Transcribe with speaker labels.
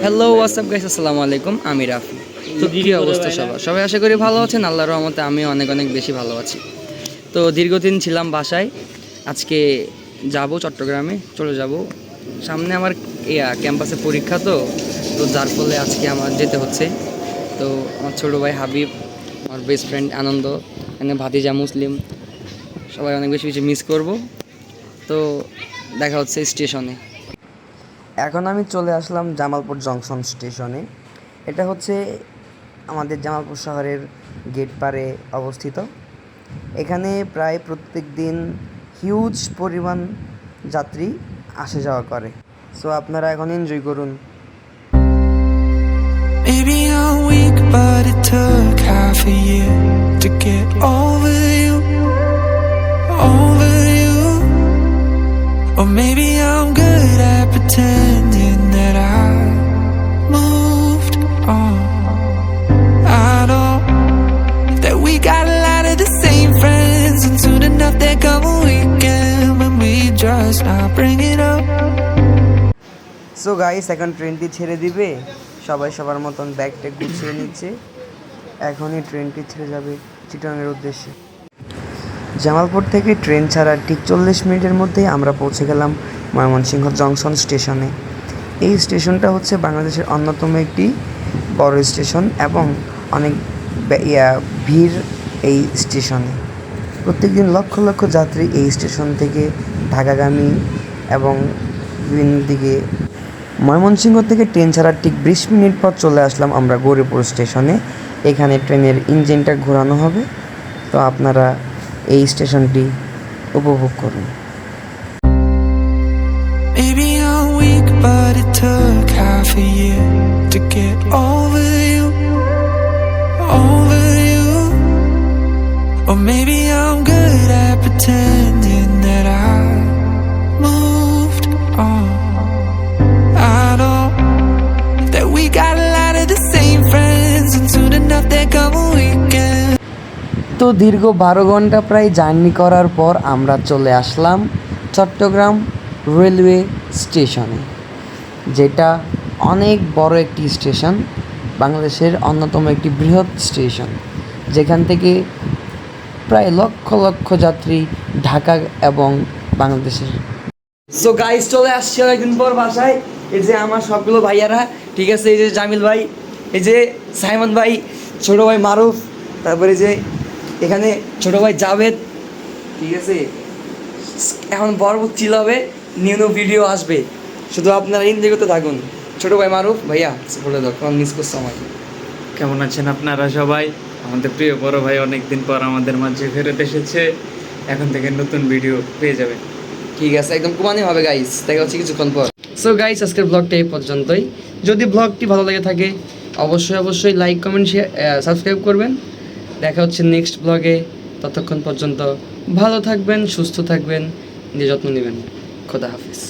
Speaker 1: Hello WhatsApp guys, আসসালামু আলাইকুম। আমি রাফি। তো কী অবস্থা সবাই আশা করি ভালো আছেন। আল্লাহর রহমতে আমি অনেক অনেক বেশি ভালো আছি। তো দীর্ঘদিন ছিলাম বাসায়, আজকে যাব চট্টগ্রামে, চলে যাব। সামনে আমার ক্যাম্পাসে পরীক্ষা, তো যার ফলে আজকে আমার যেতে হচ্ছে। তো আমার ছোটো ভাই হাবিব, আমার বেস্ট ফ্রেন্ড আনন্দ, এখানে ভাতিজা মুসলিম, সবাই অনেক বেশি বেশি মিস করব। তো দেখা হচ্ছে স্টেশনে। এখন আমি চলে আসলাম জামালপুর জংশন স্টেশনে। এটা হচ্ছে আমাদের জামালপুর শহরের গেট পারে অবস্থিত। এখানে প্রায় প্রত্যেক দিন হিউজ পরিমাণ যাত্রী আসা যাওয়া করে। সো আপনারা এখন এনজয় করুন।
Speaker 2: Maybe I'm weak, but it took half a year to get over you, over you. Or maybe I'm good at pretending that I moved on. I know that we got a lot of the same friends, and soon enough there come a weekend when we just not bring it up.
Speaker 1: So guys, এখন ট্রেনটি ছেড়ে দিবে, সবাই সবার মতন bag tag গুছিয়ে নিচ্ছে। এখনই ট্রেনটি ছেড়ে যাবে চিটাগাংয়ের উদ্দেশ্যে। জামালপুর থেকে ট্রেন ছাড়ার ঠিক 40 মিনিটের মধ্যেই আমরা পৌঁছে গেলাম ময়মনসিংহ জংশন স্টেশনে। এই স্টেশনটা হচ্ছে বাংলাদেশের অন্যতম একটি বড় স্টেশন এবং অনেক ভিড় এই স্টেশনে। প্রত্যেকদিন লক্ষ লক্ষ যাত্রী এই স্টেশন থেকে ঢাকাগামী এবং বিভিন্ন দিকে। ময়মনসিংহ থেকে ট্রেন ছাড়ার ঠিক 20 মিনিট পর চলে আসলাম আমরা গৌরীপুর স্টেশনে। এখানে ট্রেনের ইঞ্জিনটা ঘোরানো হবে, তো আপনারা এই স্টেশনটি উপভোগ করুন।
Speaker 2: Maybe I'm weak, but it took half a year to get over you, over you. Or maybe I'm good at pretending that I moved on. I know that we got a lot of the same friends, and soon enough there come a weekend.
Speaker 1: তো দীর্ঘ 12 ঘন্টা প্রায় journey করার পর আমরা চলে আসলাম Chittagong railway স্টেশনে, যেটা অনেক বড় একটি স্টেশন, বাংলাদেশের অন্যতম একটি বৃহৎ স্টেশন, যেখান থেকে প্রায় লক্ষ লক্ষ যাত্রী ঢাকা এবং বাংলাদেশের। সো গাইস, চলে আসছি অনেকদিন পর বাসায়। এই যে আমার সবগুলো ভাইয়ারা, ঠিক আছে, এই যে জামিল ভাই, এই যে সাইমন ভাই, ছোটো ভাই মারুফ, তারপরে যে এখানে ছোটো ভাই জাভেদ, ঠিক আছে। এখন পরবর্তী চিল হবে, নিউ নিউ ভিডিও আসবে, শুধু আপনারা এনজয় করতে থাকুন। ছোটো ভাই মারুফ ভাইয়া বলে দাও, কেমন মিস করছো আমাকে?
Speaker 3: কেমন আছেন আপনারা সবাই? আমাদের প্রিয় বড় ভাই অনেক দিন পর আমাদের মাঝে ফেরত এসেছে। এখন থেকে নতুন ভিডিও পেয়ে যাবেন।
Speaker 1: ঠিক আছে, একদম কুমানি হবে গাইস, দেখা হচ্ছে কিছুক্ষণ পর। সো গাইস, আজকের ব্লগটা এই পর্যন্তই। যদি ব্লগটি ভালো লেগে থাকে অবশ্যই লাইক কমেন্ট শেয়ার সাবস্ক্রাইব করবেন। দেখা হচ্ছে নেক্সট ব্লগে। ততক্ষণ পর্যন্ত ভালো থাকবেন, সুস্থ থাকবেন, নিজের যত্ন নেবেন। খোদা হাফিজ।